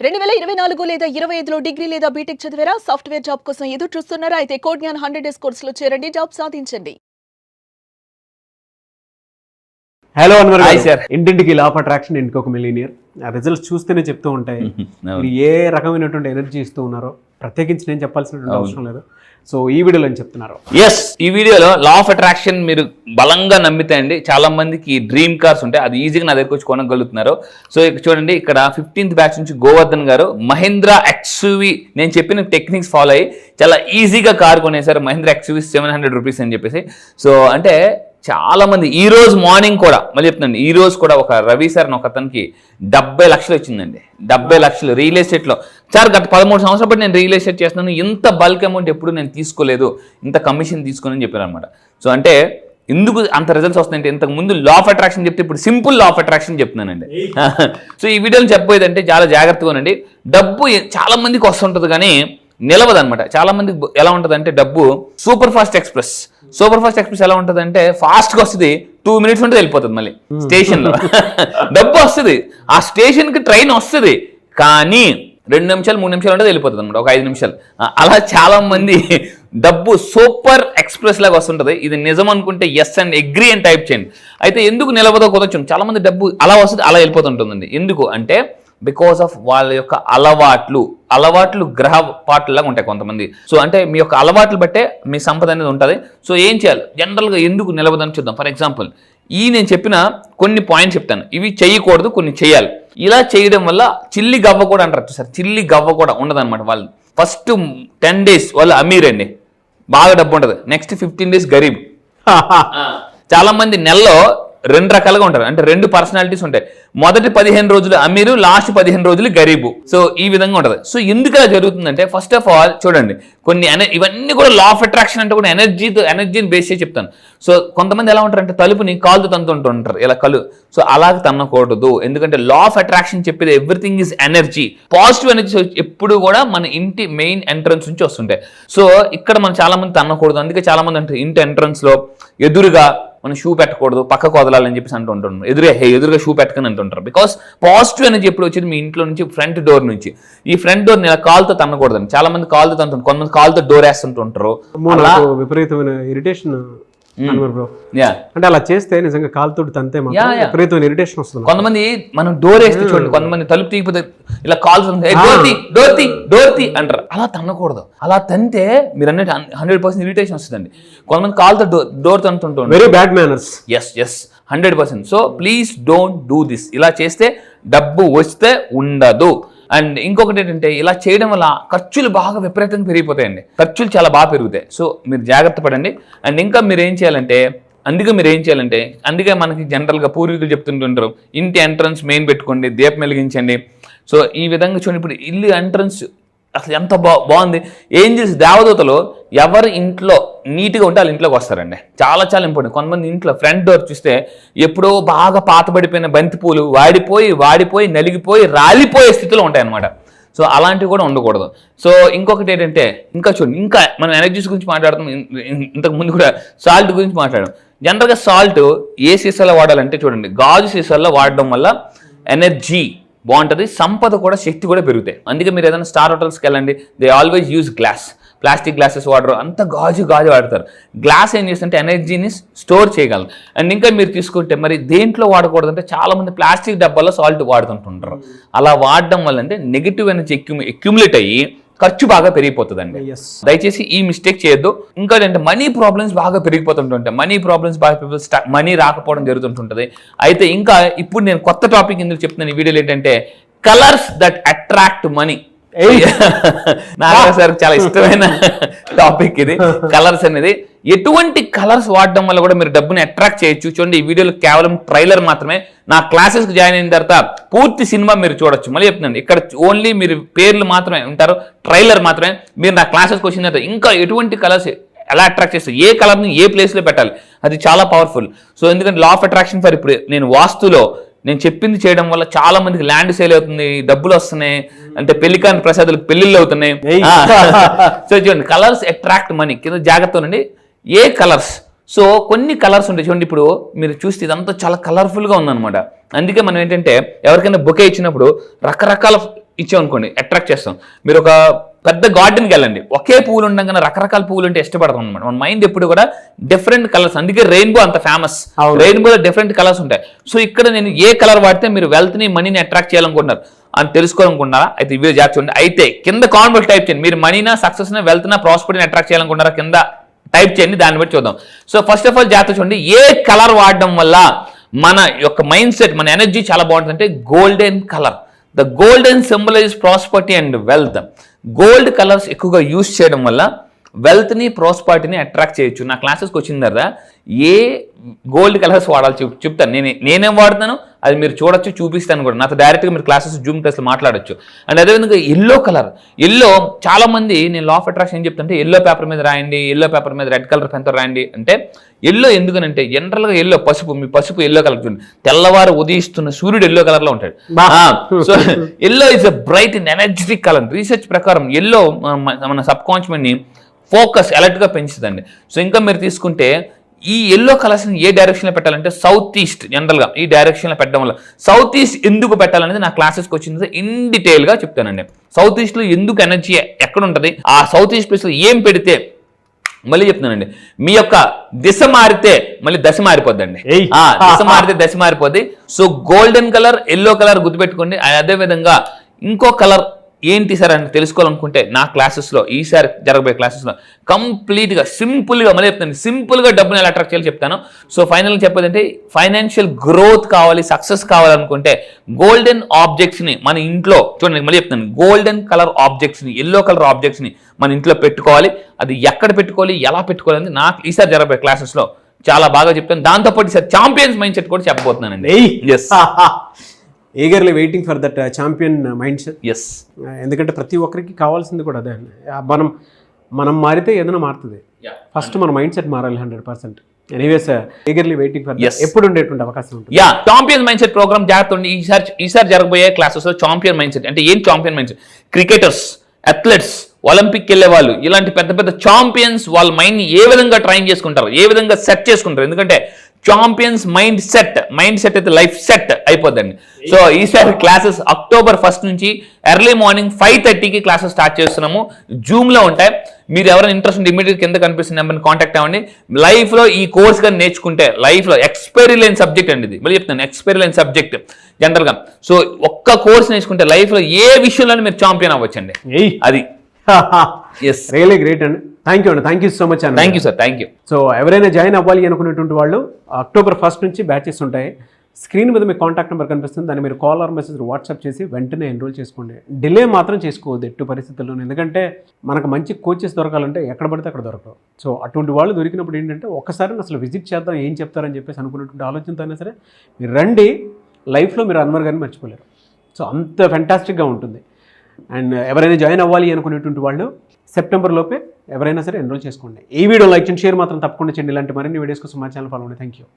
2024 లేదా 25లో డిగ్రీ లేదా బీటెక్ చదివారా? సాఫ్ట్వేర్ జాబ్ కోసం ఎదురు చూస్తున్నారా? అయితే కోడ్ జ్ఞాన్ 100 డేస్ కోర్సులో చేరండి, జాబ్ సాధించండి. Hello Anwar hi sir. ఇంటింటికి లా ఆఫ్ అట్రాక్షన్ ఇంటికి ఒక మిలీనియర్ రిజల్ట్స్ చూస్తేనే చెప్తూ ఉంటాయి మీరు ఏ రకమైనటువంటి ఎనర్జీ ఇస్తూ ఉన్నారో ప్రత్యేకించి నేను చెప్పాల్సినటువంటి అవసరం లేదు. సో ఈ వీడియోలో ఏం చెప్తున్నారు? ఎస్, ఈ వీడియోలో లా ఆఫ్ అట్రాక్షన్ మీరు బలంగా నమ్మితే అండి చాలా మందికి డ్రీమ్ కార్స్ ఉంటాయి, అది ఈజీగా నా దగ్గరకు వచ్చి కొనగలుగుతున్నారు. సో చూడండి, ఇక్కడ 15th బ్యాచ్ నుంచి గోవర్ధన్ గారు మహీంద్రా ఎక్స్యూవీ నేను చెప్పిన టెక్నిక్స్ ఫాలో అయ్యి చాలా ఈజీగా కార్ కొనేసారు. మహీంద్రా ఎక్స్యూవీ 700 రూపీస్ అని చెప్పేసి. సో అంటే చాలా మంది ఈ రోజు మార్నింగ్ కూడా మళ్ళీ చెప్తున్నాను, ఈ రోజు కూడా ఒక రవి సార్ అని ఒక అతనికి 70 లక్షలు వచ్చిందండి. 70 లక్షలు రియల్ ఎస్టేట్లో. సార్ గత 13 సంవత్సరాల బట్టి నేను రియల్ ఎస్టేట్ చేస్తున్నాను, ఇంత బల్క్ అమౌంట్ ఎప్పుడు నేను తీసుకోలేదు, ఇంత కమిషన్ తీసుకుని చెప్పారు అనమాట. సో అంటే ఎందుకు అంత రిజల్ట్స్ వస్తాయంటే, ఇంతకు ముందు లా ఆఫ్ అట్రాక్షన్ చెప్తే ఇప్పుడు సింపుల్ లా ఆఫ్ అట్రాక్షన్ చెప్తున్నానండి. సో ఈ వీడియోని చెప్పబోయేదంటే చాలా జాగ్రత్తగా ఉండండి. డబ్బు చాలా మందికి వస్తుంటుంది కానీ నిలవదు అనమాట. చాలా మందికి ఎలా ఉంటుంది అంటే, డబ్బు సూపర్ ఫాస్ట్ ఎక్స్ప్రెస్ ఎలా ఉంటుంది అంటే ఫాస్ట్గా వస్తుంది, 2 minutes ఉంటే వెళ్ళిపోతుంది మళ్ళీ స్టేషన్లో. డబ్బు వస్తుంది, ఆ స్టేషన్కి ట్రైన్ వస్తుంది, కానీ 2 నిమిషాలు 3 నిమిషాలు ఉంటే వెళ్ళిపోతుంది అనమాట, ఒక 5 నిమిషాలు. అలా చాలా మంది డబ్బు సూపర్ ఎక్స్ప్రెస్ లాగా వస్తుంటుంది. ఇది నిజం అనుకుంటే ఎస్ అండ్ అగ్రీ అని టైప్ చేయండి. అయితే ఎందుకు నిలవదో కుదరచ్చు, చాలా మంది డబ్బు అలా వస్తుంది, అలా వెళ్ళిపోతుంటుందండి. ఎందుకు అంటే బికాస్ ఆఫ్ వాళ్ళ యొక్క అలవాట్లు గ్రహ పాటలాగా ఉంటాయి కొంతమంది. సో అంటే మీ యొక్క అలవాట్లు బట్టే మీ సంపద అనేది ఉంటుంది. సో ఏం చేయాలి, జనరల్గా ఎందుకు నిలవదని చూద్దాం. ఫర్ ఎగ్జాంపుల్, నేను చెప్పిన కొన్ని పాయింట్స్ చెప్తాను, ఇవి చేయకూడదు, కొన్ని చేయాలి. ఇలా చేయడం వల్ల చిల్లి గవ్వ కూడా అంటారు సార్, చిల్లి గవ్వ కూడా ఉండదన్నమాట. వాళ్ళు ఫస్ట్ 10 days వాళ్ళు అమీర్ అండి, బాగా డబ్బు ఉంటుంది. Next 15 days Garib. చాలా మంది నెలలో 2 రకాలుగా ఉంటారు, అంటే 2 పర్సనాలిటీస్ ఉంటాయి. మొదటి 15 రోజులు అమీరు, లాస్ట్ 15 రోజులు గరీబు. సో ఈ విధంగా ఉంటుంది. సో ఎందుకు అలా జరుగుతుందంటే, ఫస్ట్ ఆఫ్ ఆల్ చూడండి, కొన్ని ఇవన్నీ కూడా లా ఆఫ్ అట్రాక్షన్ అంటే కూడా ఎనర్జీని బేస్ చేసి చెప్తాను. సో కొంతమంది ఎలా ఉంటారంటే తలుపుని కాలుతో తంతుంటారు ఇలా కలు. సో అలాగే తన్నకూడదు, ఎందుకంటే లా ఆఫ్ అట్రాక్షన్ చెప్పేది everything is energy. Positive energy ఎప్పుడు కూడా మన ఇంటి మెయిన్ ఎంట్రన్స్ నుంచి వస్తుంటాయి. సో ఇక్కడ మనం చాలా మంది తన్నకూడదు. అందుకే చాలా మంది అంటే ఇంటి ఎంట్రన్స్ లో ఎదురుగా మనం షూ పెట్టకూడదు, పక్కకు వదలాలని చెప్పేసి అంటుంటారు. ఎదురుగా షూ పెట్టకని అంటుంటారు. బికాస్ పాజిటివ్ అనేది ఎప్పుడు వచ్చేది మీ ఇంట్లో నుంచి, ఫ్రంట్ డోర్ నుంచి. ఈ ఫ్రంట్ డోర్ ఇలా కాలుతో తన్నకూడదండి. చాలా మంది కాలుతో తంటుంటారు, కొంతమంది కాలుతో డోర్ వేస్తుంటుంటారు. విపరీతమైన ఇరిటేషన్ అంటే అలా చేస్తే నిజంగా కాలుతోటి తంతే విపరీతమైన ఇరిటేషన్ వస్తుంది. కొంతమంది మనం డోర్ వేస్తే చూడండి, కొంతమంది తలుపు తీయకపోతే ఇలా కాల్ డోర్ అంటారు. అలా తన్నకూడదు. అలా తంతే మీరు అన్నట్టు 100% ఇరిటేషన్ వస్తుందండి. కొంతమంది కాల్తో డోర్ తంతుంటారు, very bad manners. Yes 100%. So please don't do this. ఇలా చేస్తే డబ్బు వస్తే ఉండదు. అండ్ ఇంకొకటి ఏంటంటే, ఇలా చేయడం వల్ల ఖర్చులు బాగా విపరీతంగా పెరిగిపోతాయండి. ఖర్చులు చాలా బాగా పెరుగుతాయి. సో మీరు జాగ్రత్త పడండి. అండ్ ఇంకా మీరు ఏం చేయాలంటే, అందుకే మనకి జనరల్గా పూర్వీకులు చెప్తుంటుంటారు, ఇంటి ఎంట్రన్స్ మెయిన్ పెట్టుకోండి, దీపం వెలిగించండి. సో ఈ విధంగా చూడండి, ఇప్పుడు ఇల్లు ఎంట్రన్స్ అసలు ఎంత బాగుంది. ఏంజల్స్, దేవదూతలు ఎవరు ఇంట్లో నీట్గా ఉంటే వాళ్ళ ఇంట్లోకి వస్తారండి. చాలా చాలా ఇంపార్టెంట్. కొంతమంది ఇంట్లో ఫ్రంట్ డోర్ చూస్తే ఎప్పుడో బాగా పాతబడిపోయిన బంతి పూలు వాడిపోయి నలిగిపోయి రాలిపోయే స్థితిలో ఉంటాయి అనమాట. సో అలాంటివి కూడా ఉండకూడదు. సో ఇంకొకటి ఏంటంటే, ఇంకా చూడండి, ఇంకా మనం ఎనర్జీస్ గురించి మాట్లాడుతాం. ఇంతకు ముందు కూడా సాల్ట్ గురించి మాట్లాడాం. జనరల్గా సాల్ట్ ఏ సీసాలో వాడాలంటే చూడండి, గాజు సీసాల్లో వాడడం వల్ల ఎనర్జీ బాగుంటుంది, సంపద కూడా, శక్తి కూడా పెరుగుతాయి. అందుకే మీరు ఏదైనా స్టార్ హోటల్స్కి వెళ్ళండి, they always use glass. Plastic glasses వాడరు, అంత గాజు వాడతారు. గ్లాస్ ఏం చేస్తుంటే ఎనర్జీని స్టోర్ చేయగలరు. అండ్ ఇంకా మీరు తీసుకుంటే మరి దేంట్లో వాడకూడదంటే, చాలా మంది ప్లాస్టిక్ డబ్బాలో సాల్ట్ వాడుతుంటుంటారు. అలా వాడడం వల్ల అంటే నెగిటివ్ ఎనర్జీ అక్యుములేట్ అయ్యి ఖర్చు బాగా పెరిగిపోతుందండి. దయచేసి ఈ మిస్టేక్ చేయొద్దు. ఇంకా ఏంటంటే మనీ ప్రాబ్లమ్స్ బాగా పెరిగిపోతుంటుంటాయి. మనీ రాకపోవడం జరుగుతుంటుంది. అయితే ఇంకా ఇప్పుడు నేను కొత్త టాపిక్ ఎందుకు చెప్తున్నాను ఈ వీడియోలో ఏంటంటే, colours that attract money. Nagaraju sir చాలా ఇష్టమైన టాపిక్ ఇది, కలర్స్ అనేది. ఎటువంటి కలర్స్ వాడడం వల్ల కూడా మీరు డబ్బుని అట్రాక్ట్ చేయొచ్చు. చూడండి, ఈ వీడియోలో కేవలం ట్రైలర్ మాత్రమే. నా క్లాసెస్కి జాయిన్ అయిన తర్వాత పూర్తి సినిమా మీరు చూడొచ్చు. మళ్ళీ చెప్తున్నాను, ఇక్కడ ఓన్లీ మీరు పేర్లు మాత్రమే ఉంటారు, ట్రైలర్ మాత్రమే. మీరు నా క్లాసెస్కి వచ్చిన తర్వాత ఇంకా ఎటువంటి కలర్స్ ఎలా అట్రాక్ట్ చేస్తారు, ఏ కలర్ని ఏ ప్లేస్లో పెట్టాలి, అది చాలా పవర్ఫుల్. సో ఎందుకంటే లా ఆఫ్ అట్రాక్షన్ ఫర్ ఇప్పుడు నేను వాస్తులో నేను చెప్పింది చేయడం వల్ల చాలా మందికి ల్యాండ్ సేల్ అవుతుంది, డబ్బులు వస్తున్నాయి, అంటే పెళ్లికాని ప్రసాదాలకు పెళ్లిళ్ళు అవుతున్నాయి. సో చూడండి, కలర్స్ అట్రాక్ట్ మనీ. కింద జాగ్రత్త ఉండండి, ఏ కలర్స్. సో కొన్ని కలర్స్ ఉంటాయి చూడండి, ఇప్పుడు మీరు చూస్తే ఇదంతా చాలా కలర్ఫుల్గా ఉందన్నమాట. అందుకే మనం ఏంటంటే ఎవరికైనా బొకే ఇచ్చినప్పుడు రకరకాల ఇచ్చామనుకోండి అట్రాక్ట్ చేస్తాం. మీరు ఒక పెద్ద గార్డెన్కి వెళ్ళండి, ఒకే పువ్వులు ఉండగానే రకరకాల పువ్వులు అంటే ఇష్టపడతాం అనమాట. మన మైండ్ ఎప్పుడు కూడా డిఫరెంట్ కలర్స్, అందుకే రెయిన్బో అంత ఫేమస్. రెయిన్బోలో డిఫరెంట్ కలర్స్ ఉంటాయి. సో ఇక్కడ నేను ఏ కలర్ వాడితే మీరు వెల్త్ని మనీని అట్రాక్ట్ చేయాలనుకుంటున్నారు అని తెలుసుకోవాలనుకుంటున్నారా, అయితే ఇవే జాగ్రత్త చూడండి. అయితే కింద కామెంట్ టైప్ చేయండి, మీరు మనీనా సక్సెస్నా వెల్త్నా ప్రాస్పరిటీని అట్రాక్ట్ చేయాలనుకుంటున్నారా కింద టైప్ చేయండి, దాన్ని బట్టి చూద్దాం. సో ఫస్ట్ ఆఫ్ ఆల్ జాగ్రత్త చూడండి, ఏ కలర్ వాడడం వల్ల మన యొక్క మైండ్ సెట్, మన ఎనర్జీ చాలా బాగుంటుంది అంటే golden colour. The golden symbolize prosperity and wealth. Gold colours ఎక్కువగా యూజ్ చేయడం వల్ల వెల్త్ని ప్రాస్పరిటీని అట్రాక్ట్ చేయొచ్చు. నా క్లాసెస్కి వచ్చిన తర్వాత ఏ గోల్డ్ కలర్స్ వాడాలి చెప్తాను. నేనేం వాడుతాను అది మీరు చూడొచ్చు, చూపిస్తాను కూడా. నాతో డైరెక్ట్గా మీరు క్లాసెస్ జూమ్ క్లాస్లో మాట్లాడొచ్చు. అండ్ అదేవిధంగా ఎల్లో కలర్. ఎల్లో చాలా మంది, నేను లా ఆఫ్ అట్రాక్షన్ ఏం చెప్తానంటే ఎల్లో పేపర్ మీద రాయండి, ఎల్లో పేపర్ మీద రెడ్ కలర్ పెన్తో రాయండి అంటే. ఎల్లో ఎందుకనంటే జనరల్గా ఎల్లో పసుపు, మీ పసుపు ఎల్లో కలర్ చూడండి, తెల్లవారు ఉదయిస్తున్న సూర్యుడు ఎల్లో కలర్లో ఉంటాడు. So yellow is a bright and energetic colour. Research ప్రకారం ఎల్లో మన సబ్ కాన్షియస్ని ఫోకస్ అలర్ట్గా పెంచుతుందండి. సో ఇంకా మీరు తీసుకుంటే ఈ ఎల్లో కలర్స్ని ఏ డైరెక్షన్లో పెట్టాలంటే సౌత్ ఈస్ట్, జనరల్గా ఈ డైరెక్షన్లో పెట్టడం వల్ల. సౌత్ ఈస్ట్ ఎందుకు పెట్టాలనేది నా క్లాసెస్కి వచ్చింది ఇన్ డీటెయిల్గా చెప్తానండి. సౌత్ ఈస్ట్లో ఎందుకు ఎనర్జీ ఎక్కడ ఉంటుంది, ఆ సౌత్ ఈస్ట్ ప్లేస్లో ఏం పెడితే, మళ్ళీ చెప్తున్నానండి, మీ యొక్క దిశ మారితే మళ్ళీ దశ మారిపోద్దండి. దిశ మారితే దశ మారిపోద్ది. So golden colour, yellow colour గుర్తుపెట్టుకోండి. అదేవిధంగా ఇంకో కలర్ ఏంటి సార్ అని తెలుసుకోవాలనుకుంటే నా క్లాసెస్లో, ఈసారి జరగబోయే క్లాసెస్లో కంప్లీట్గా సింపుల్గా, మళ్ళీ చెప్తాను, సింపుల్గా డబ్బుని ఎలా అట్రాక్ట్ చేయాలో చెప్తాను. సో ఫైనల్గా చెప్పేదంటే ఫైనాన్షియల్ గ్రోత్ కావాలి, సక్సెస్ కావాలనుకుంటే గోల్డెన్ ఆబ్జెక్ట్స్ని మన ఇంట్లో చూడండి, మళ్ళీ చెప్తాను, గోల్డెన్ కలర్ ఆబ్జెక్ట్స్ని, ఎల్లో కలర్ ఆబ్జెక్ట్స్ని మన ఇంట్లో పెట్టుకోవాలి. అది ఎక్కడ పెట్టుకోవాలి, ఎలా పెట్టుకోవాలి అనేది నాకు ఈసారి జరగబోయే క్లాసెస్లో చాలా బాగా చెప్తాను. దాంతోపాటు ఈసారి ఛాంపియన్స్ మైండ్ సెట్ కూడా చెప్పబోతున్నానండి. Yes, eagerly waiting for that champion mindset. Yes, ఎందుకంటే ప్రతి ఒక్కరికి కావాల్సింది కూడా అదే. మనం మారితే ఏదైనా మారుతుంది. ఫస్ట్ మన మైండ్ సెట్ మారాలి 100%. ఎనీవేస్ ఈగర్లీ వెయిటింగ్ ఫర్ ఎప్పుడు ఉండేటువంటి అవకాశం ఉంటుంది. ఛాంపియన్ మైండ్ సెట్ ప్రోగ్రామ్ జాగ్రత్త ఉండి. ఈసారి జరగబోయే క్లాసెస్ లో ఛాంపియన్ మైండ్ సెట్ అంటే ఏం champion mind set, cricketers, athletes, Olympic వెళ్ళే వాళ్ళు, ఇలాంటి పెద్ద పెద్ద ఛాంపియన్స్ వాళ్ళ మైండ్ని ఏ విధంగా ట్రైన్ చేసుకుంటారు, ఏ విధంగా సెట్ చేసుకుంటారు. ఎందుకంటే ఛాంపియన్స్ మైండ్ సెట్ అయితే లైఫ్ సెట్ అయిపోద్దండి. సో ఈసారి క్లాసెస్ అక్టోబర్ 1 నుంచి ఎర్లీ మార్నింగ్ 5:30కి క్లాసెస్ స్టార్ట్ చేస్తున్నాము. జూమ్లో ఉంటాయి. మీరు ఎవరైనా ఇంట్రెస్ట్ ఉంటే ఇమీడియట్ కింద కనిపిస్తున్న నెంబర్ని కాంటాక్ట్ అవ్వండి. లైఫ్లో ఈ కోర్స్ కానీ నేర్చుకుంటే లైఫ్లో ఎక్స్పైరీ లేని సబ్జెక్ట్ అండి ఇది. మళ్ళీ చెప్తాను, ఎక్స్పైరీ లేని సబ్జెక్ట్ జనరల్గా. సో ఒక్క కోర్స్ నేర్చుకుంటే లైఫ్లో ఏ విషయంలోనే మీరు ఛాంపియన్ అవ్వచ్చండి. అది రియలీ గ్రేట్ అండి. థ్యాంక్ యూ అండి, థ్యాంక్ యూ సో మచ్ అండి. Thank you sir, thank you. So ఎవరైనా జాయిన్ అవ్వాలి అనుకునేటువంటి వాళ్ళు అక్టోబర్ 1 నుంచి బ్యాచెస్ ఉంటాయి. స్క్రీన్ మీద మీ కాంటాక్ట్ నెంబర్ కనిపిస్తుంది, దాన్ని మీరు కాల్ ఆర్ మెసేజ్ వాట్సాప్ చేసి వెంటనే ఎన్రోల్ చేసుకోండి. డిలే మాత్రం చేసుకోవద్దు ఎట్టి పరిస్థితుల్లో. ఎందుకంటే మనకు మంచి కోచెస్ దొరకాలంటే ఎక్కడ పడితే అక్కడ దొరకవు. సో అటువంటి వాళ్ళు దొరికినప్పుడు ఏంటంటే ఒక్కసారి అసలు విజిట్ చేద్దాం, ఏం చెప్తారని చెప్పేసి అనుకున్నటువంటి ఆలోచనతో అయినా సరే మీరు రండి. లైఫ్లో మీరు అన్వర్ గారిని మర్చిపోలేరు. సో అంత ఫెంటాస్టిక్గా ఉంటుంది. అండ్ ఎవరైనా జాయిన్ అవ్వాలి అనుకునేటువంటి వాళ్ళు సెప్టెంబర్ లోపే ఎవరైనా సరే ఎన్రోల్ చేసుకోండి. ఈ వీడియో లైక్ చేయండి, షేర్ మాత్రం తప్పకుండా చేయండి. ఇలాంటి మరిన్ని వీడియోస్ కోసం మా ఛానల్ ఫాలో అవ్వండి. Thank you.